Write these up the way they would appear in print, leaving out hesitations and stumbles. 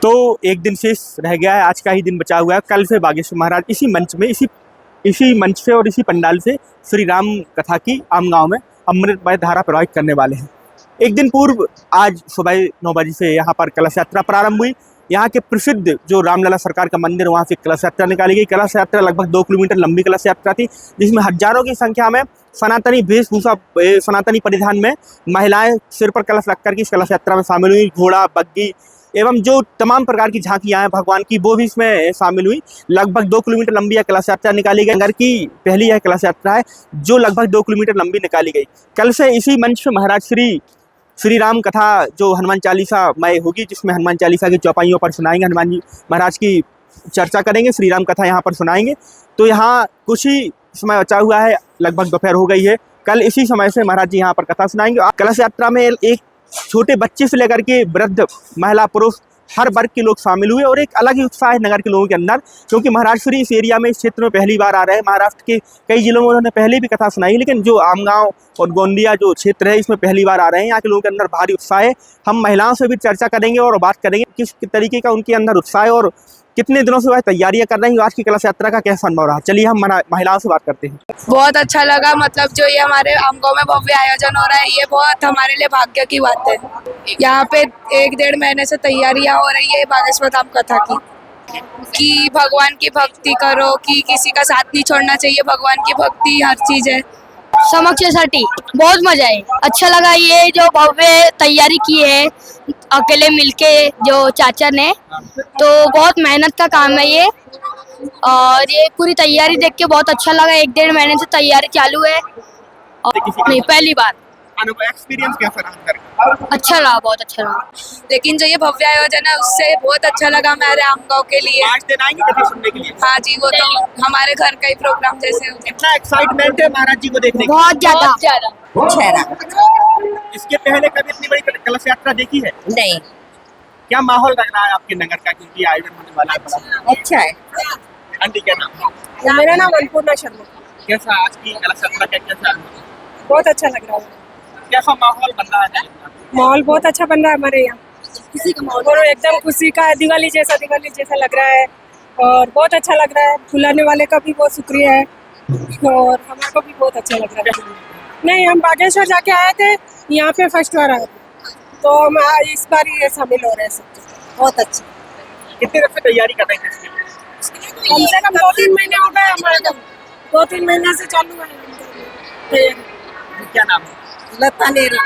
तो एक दिन शेष रह गया है, आज का ही दिन बचा हुआ है। कल से बागेश्वर महाराज इसी मंच से और इसी पंडाल से श्री राम कथा की आम गाँव में अमृतमय धारा प्रवाहित करने वाले हैं। एक दिन पूर्व आज सुबह 9 बजे से यहाँ पर कलश यात्रा प्रारंभ हुई। यहाँ के प्रसिद्ध जो रामलला सरकार का मंदिर, वहाँ से कलश यात्रा निकाली गई। कलश यात्रा लगभग 2 किलोमीटर लंबी कलश यात्रा थी, जिसमें हजारों की संख्या में सनातनी वेशभूषा, सनातनी परिधान में महिलाएं सिर पर कलश रखकर के इस कलश यात्रा में शामिल हुई। घोड़ा, बग्गी एवं जो तमाम प्रकार की झांकियां हैं भगवान की, वो भी इसमें शामिल हुई। लगभग 2 किलोमीटर लंबी यह कलश यात्रा निकाली गई। नगर की पहली यह कलश यात्रा है जो लगभग 2 किलोमीटर लंबी निकाली गई। कल से इसी मंच पर महाराज श्री राम कथा जो हनुमान चालीसा मय होगी, जिसमें हनुमान चालीसा की चौपाइयों पर सुनाएंगे, हनुमान जी महाराज की चर्चा करेंगे, श्री राम कथा यहाँ पर सुनाएंगे। तो यहाँ कुछ ही समय बचा हुआ है, लगभग दोपहर हो गई है। कल इसी समय से महाराज जी यहाँ पर कथा सुनाएंगे। कलश यात्रा में एक छोटे बच्चे से लेकर के वृद्ध, महिला, पुरुष, हर वर्ग के लोग शामिल हुए और एक अलग ही उत्साह है नगर के लोगों के अंदर, क्योंकि महाराज श्री इस एरिया में, इस क्षेत्र में पहली बार आ रहे हैं। महाराष्ट्र के कई जिलों में उन्होंने पहले भी कथा सुनाई, लेकिन जो आमगांव और गोंदिया जो क्षेत्र है, इसमें पहली बार आ रहे हैं। यहाँ के लोगों के अंदर भारी उत्साह है। हम महिलाओं से भी चर्चा करेंगे और बात करेंगे किस तरीके का उनके अंदर उत्साह है और कितने दिनों से वह तैयारियां कर रही हैं। आज की कलश यात्रा का कैसा अनुभव रहा, चलिए हम महिलाओं से बात करते हैं। बहुत अच्छा लगा, मतलब जो ये हमारे आमगांव में भव्य आयोजन हो रहा है, ये बहुत हमारे लिए भाग्य की बात है। यहाँ पे 1-1.5 महीने से तैयारियां हो रही है बागेश्वर धाम कथा की, कि भगवान की भक्ति करो, कि किसी का साथ नहीं छोड़ना चाहिए, भगवान की भक्ति हर चीज है। समक्षसाठी बहुत मजा है, अच्छा लगा। ये जो भव्य तैयारी की है अकेले मिलके जो चाचा ने, तो बहुत मेहनत का काम है ये। और ये पूरी तैयारी देख के बहुत अच्छा लगा। 1-1.5 महीने से तैयारी चालू है और नहीं, पहली बार। एक्सपीरियंस कैसा रहा? अच्छा रहा, बहुत अच्छा रहा। लेकिन जो ये भव्य आयोजन है उससे बहुत अच्छा लगा मेरे आमगांव के लिए। 5 दिन आएंगे कथा सुनने के लिए? हाँ जी, वो तो हमारे घर का ही प्रोग्राम जैसे। कितना एक्साइटमेंट है महाराज जी को देखने की? बहुत ज्यादा। इसके पहले कभी इतनी बड़ी कलश यात्रा देखी है? नहीं। क्या माहौल लग रहा है आपके नगर का, क्योंकि आयोजन होने वाला है? अच्छा है। आंटी क्या नाम? मेरा नाम अन्नपूर्णा शर्मा। कैसा आज की कलश यात्रा का कैसा अनुभव? बहुत अच्छा लग रहा है। कैसा माहौल बन रहा है? माहौल बहुत अच्छा बन रहा है हमारे यहाँ, खुशी का माहौल और एकदम खुशी का, दिवाली जैसा लग रहा है और बहुत अच्छा लग रहा है। बुलाने वाले का भी बहुत शुक्रिया है और हमारे को भी बहुत अच्छा लग रहा है। नहीं, हम बागेश्वर जाके आए थे, यहाँ पे फर्स्ट बार आए थे, तो हम इस बार ये शामिल हो रहे हैं सब। बहुत अच्छा। कितने दिन से तैयारी कर रहे हैं? कम से कम 2-3 महीने हो गए हमारे को, 2-3 महीने से चालू है तैयारी। क्या नाम है? लता नेरी।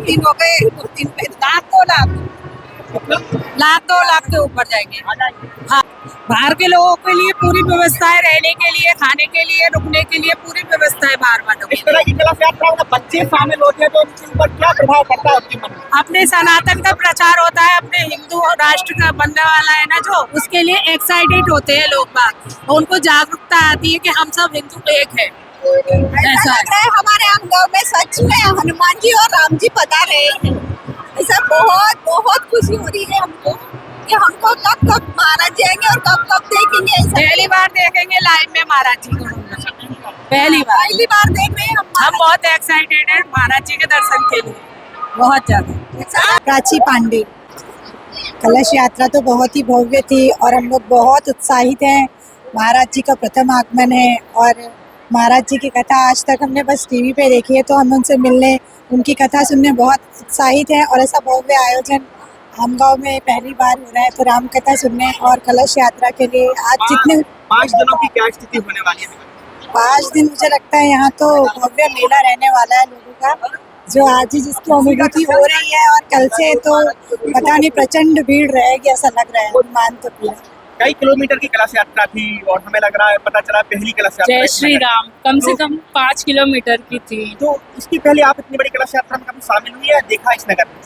दिन हो गए, 2-3 लाख 2 लाख के ऊपर जाएंगे। हाँ, बाहर के लोगों के लिए पूरी व्यवस्था है, रहने के लिए, खाने के लिए, रुकने के लिए पूरी व्यवस्था है बाहर वालों की। इस तरह की कलश यात्रा में बच्चे शामिल होते हैं तो उनके ऊपर क्या प्रभाव पड़ता है आपके मन में? अपने सनातन का प्रचार होता है, अपने हिंदू राष्ट्र का बनने वाला है ना जो, उसके लिए एक्साइटेड होते हैं लोग बाग। उनको जागरूकता आती है कि हम सब हिंदू एक है। ऐसा है हमारे आमगांव में सच में हनुमान जी और राम जी पधार रहे हैं। ऐसा बहुत बहुत खुशी हो रही है हमको कि हमको कब महाराज जी आएंगे और कब देखेंगे। पहली बार देखेंगे लाइव में महाराज जी को, पहली बार देख रहे हैं हम बहुत एक्साइटेड है महाराज जी के दर्शन के लिए, बहुत ज्यादा। प्राची पांडे। कलश यात्रा तो बहुत ही भव्य थी और हम लोग बहुत उत्साहित हैं। महाराज जी का प्रथम आगमन है और महाराज जी की कथा आज तक हमने बस टीवी पे देखी है, तो हम उनसे मिलने, उनकी कथा सुनने बहुत उत्साहित हैं। और ऐसा भव्य आयोजन आमगांव में पहली बार हो रहा है, तो राम कथा सुनने और कलश यात्रा के लिए आज जितने 5 दिनों की क्या स्थिति होने वाली है? 5 दिन मुझे लगता है यहाँ तो भव्य मेला रहने वाला है लोगों का, जो आज ही जिसकी अनुभूति हो रही है। और कल से तो पता नहीं प्रचंड भीड़ रहेगी, ऐसा लग रहा है, अनुमान तो पूरा। कई किलोमीटर की कलश यात्रा थी और हमें लग रहा है, पता चला पहली कलश यात्रा। जय श्री राम कम से कम 5 किलोमीटर की थी। तो इसकी पहले आप इतनी बड़ी कलश यात्रा में कभी शामिल हुई है, देखा इस नगर में?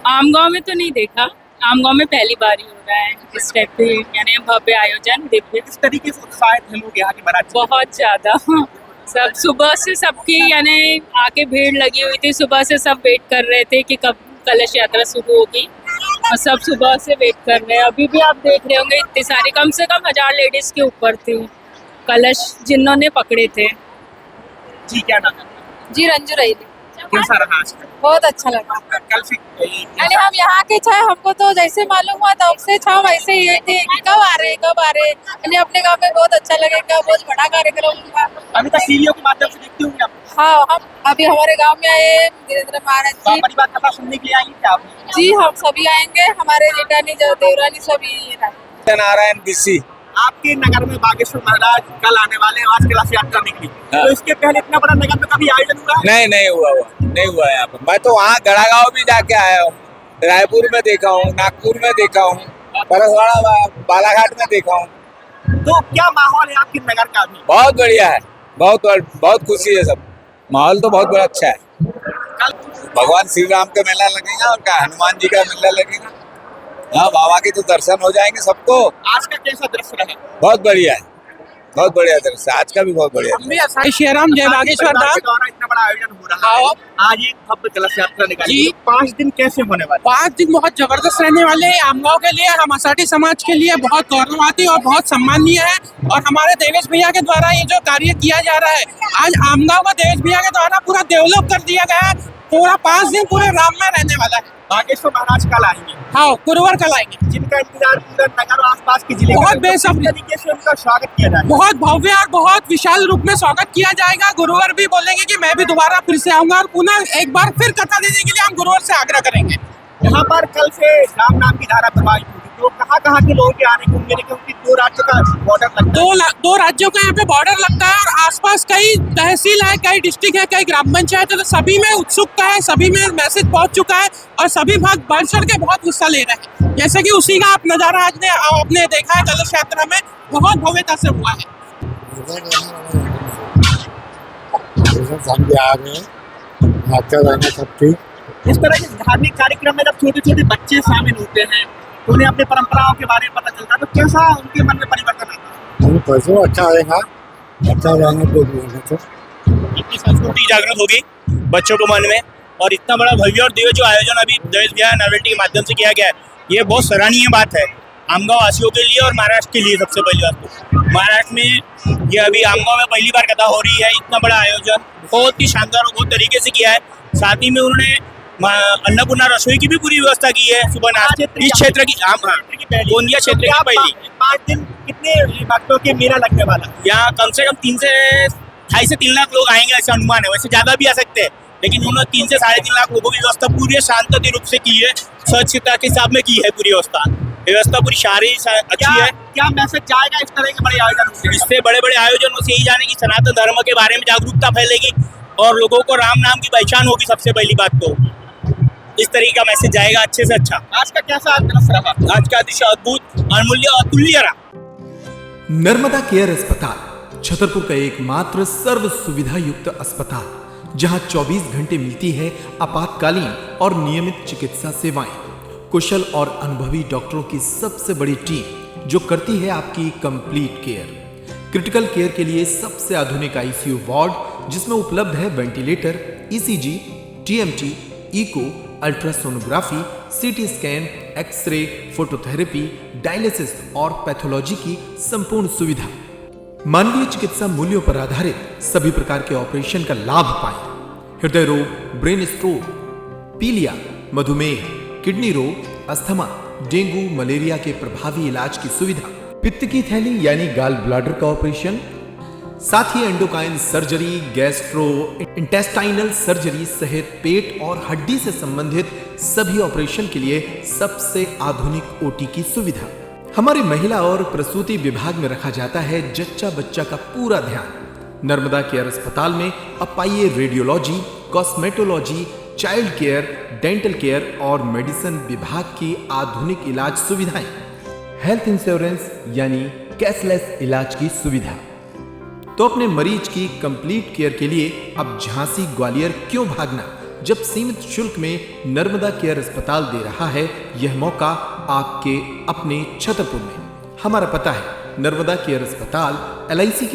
आमगांव में तो नहीं देखा, आमगांव में पहली बार ही हो रहा है इस टाइप के यानी भव्य आयोजन। दिव्य किस तरीके से उत्साहित हैं लोग यहाँ के महाराज? बहुत ज्यादा, सब सुबह से सबकी यानी आके भीड़ लगी हुई थी। सुबह से सब वेट कर रहे थे कि कब कलश यात्रा शुरू होगी और सब सुबह से वेट कर रहे हैं। अभी भी आप देख रहे होंगे इतनी सारी, कम से कम 1000 लेडीज के ऊपर थी कलश जिन्होंने पकड़े थे। जी क्या नाम है? जी रंजू रही थी। कैसा रहा आज का? बहुत अच्छा लगा। कल से यानी हम यहाँ के छा, हमको तो जैसे मालूम हुआ तब से छा वैसे ही थे कि कब आ रहे यानी अपने गांव में बहुत अच्छा लगेगा, बहुत बड़ा कार्यक्रम होगा। अभी तक सीरियल के माध्यम से देखते होंगे आप। हाँ, हम अभी हमारे गांव में आए धीरे महाराज तो जी। परिवार कथा सुनने के लिए आएंगे क्या आप? जी हम सभी आएंगे, हमारे जेठानी देवरानी सभी। नारायण बीसी आपके नगर में बागेश्वर महाराज कल आने वाले हैं, आज कलश यात्रा निकली। हाँ। तो इसके पहले इतना बड़ा नगर में कभी आयोजन हुआ है? नहीं हुआ है यहाँ पे। मैं तो वहाँ गड़ागांव भी जाके आया हूँ, रायपुर में देखा हूँ, नागपुर में देखा हूँ, परसवाड़ा बालाघाट में देखा हूँ। तो क्या माहौल है आपके नगर का अभी? बहुत बढ़िया है, बहुत खुशी है सब। माहौल तो बहुत बड़ा अच्छा है। कल भगवान श्री राम का मेला लगेगा और क्या हनुमान जी का मेला लगेगा। हाँ, बाबा के तो दर्शन हो जाएंगे सबको। आज का कैसा दृश्य रहा? बहुत बढ़िया है, बहुत बढ़िया दृश्य। आज का भी बहुत बढ़िया। जय श्री राम, जय बागेश्वर धाम। इतना बड़ा आयोजन हो रहा है, आज एक भव्य कलश यात्रा निकाली। जी। 5 दिन कैसे होने वाले? 5 दिन बहुत जबरदस्त रहने वाले हैं। आमगांव के लिए, हम आसाटी समाज के लिए बहुत गौरवाती और बहुत सम्माननीय है। और हमारे देवेश भैया के द्वारा ये जो कार्य किया जा रहा है, आज आमगांव का देवेश भैया के द्वारा पूरा डेवलप कर दिया गया है। पूरा 5 दिन पूरे राम में रहने वाला है। बागेश्वर महाराज कल आएंगे। हाँ, गुरुवार कल आएंगे। जिनका इंतजार पूरा नगर और आसपास के जिले बहुत बेसब्री तरीके से उनका स्वागत किया जाएगा। बहुत भव्य और बहुत विशाल रूप में स्वागत किया जाएगा। गुरुवार भी बोलेंगे कि मैं भी दोबारा फिर से आऊंगा और पुनः एक बार फिर कथा देने के लिए हम गुरुवार से आग्रह करेंगे। यहाँ पर कल से राम नाम की धारा प्रवाहित होगी। तो कहाँ के लोगों के आने को उम्मीद है, क्योंकि 2 राज्यों का बॉर्डर लगता है। 2 राज्यों का यहाँ पे बॉर्डर लगता है और आसपास कई तहसील है, कई डिस्ट्रिक्ट है, कई ग्राम पंचायत है। तो सभी में उत्सुकता है, सभी में मैसेज पहुंच चुका है और सभी भाग बढ़ चढ़ के बहुत हिस्सा ले रहे हैं। जैसे कि उसी का आप नजारा आज आपने देखा है कलश यात्रा में, बहुत भव्यता से हुआ है। इस तरह के धार्मिक कार्यक्रम में जब छोटे बच्चे शामिल होते हैं तो उन्हें अपनी परंपराओं के बारे में पता चलता है, तो कैसा उनके मन में परिवर्तन आता है? पैसों अच्छा आएगा, अच्छा रहना तो इतनी संस्कृति जागृत होगी बच्चों को मन में। और इतना बड़ा भव्य और दिव्य जो आयोजन अभी देवेश भैया नॉवेल्टी के माध्यम से किया गया है, ये बहुत सराहनीय बात है आमगांव वासियों के लिए और महाराष्ट्र के लिए। सबसे पहली बात तो महाराष्ट्र में ये अभी आमगांव में पहली बार कथा हो रही है। इतना बड़ा आयोजन बहुत ही शानदार और बहुत तरीके से किया है। साथ ही में उन्होंने अन्नपूर्णा रसोई की भी पूरी व्यवस्था की है। सुबह नाश्ते इस क्षेत्र की गोंदिया क्षेत्र की पहली 5 दिन कितने भक्तों के मेला लगने वाला? यहाँ कम से कम 2.5 से 3 लाख लोग आएंगे ऐसा अनुमान है। वैसे ज्यादा भी आ सकते हैं, लेकिन उन्होंने 3 से 3.5 लाख लोगों की व्यवस्था पूरी शांति रूप से की है। स्वच्छता के हिसाब में की है पूरी व्यवस्था पूरी सारी अच्छी है। क्या मैसेज जाएगा इस तरह के बड़े आयोजन से? इससे बड़े आयोजनों से यही जाने की सनातन धर्म के बारे में जागरूकता फैलेगी और लोगों को राम नाम की पहचान होगी। सबसे पहली बात तो इस तरीके का मैसेज जाएगा अच्छे से अच्छा। आज का कैसा दृश्य रहा? आज का दृश्य अद्भुत, अमूल्य, अतुल्य रहा। नर्मदा केयर अस्पताल छतरपुर का एकमात्र सर्व सुविधा युक्त अस्पताल, जहां 24 घंटे मिलती है आपातकालीन और नियमित चिकित्सा सेवाएं। कुशल और अनुभवी डॉक्टरों की सबसे बड़ी टीम जो करती है आपकी कंप्लीट केयर। क्रिटिकल केयर के लिए सबसे आधुनिक आईसीयू वार्ड, जिसमें उपलब्ध है ventilator, ECG, TMT, echo, ultrasonography, CT scan, x ray, phototherapy, dialysis और पैथोलॉजी की संपूर्ण सुविधा। मानवीय चिकित्सा मूल्यों पर आधारित सभी प्रकार के ऑपरेशन का लाभ पाएं। हृदय रोग, ब्रेन स्ट्रोक, पीलिया, मधुमेह, किडनी रोग, अस्थमा, डेंगू, मलेरिया के प्रभावी इलाज की सुविधा, पित्त की थैली यानी गाल ब्लैडर का ऑपरेशन, साथ ही endocrine surgery, gastro intestinal surgery सहित पेट और हड्डी से संबंधित सभी ऑपरेशन के लिए सबसे आधुनिक ओटी की सुविधा। हमारे महिला और प्रसूति विभाग में रखा जाता है जच्चा बच्चा का पूरा ध्यान। नर्मदा केयर अस्पताल में अब पाइए radiology, cosmetology, child care, dental care और मेडिसिन विभाग की आधुनिक इलाज सुविधाएं, हेल्थ इंश्योरेंस यानी कैशलेस इलाज की सुविधा। तो अपने मरीज की कंप्लीट केयर के लिए अब झांसी ग्वालियर क्यों भागना, जब सीमित शुल्क में नर्मदा केयर अस्पताल दे रहा है यह मौका आपके अपने छतरपुर में। हमारा पता है नर्मदा केयर अस्पताल LIC के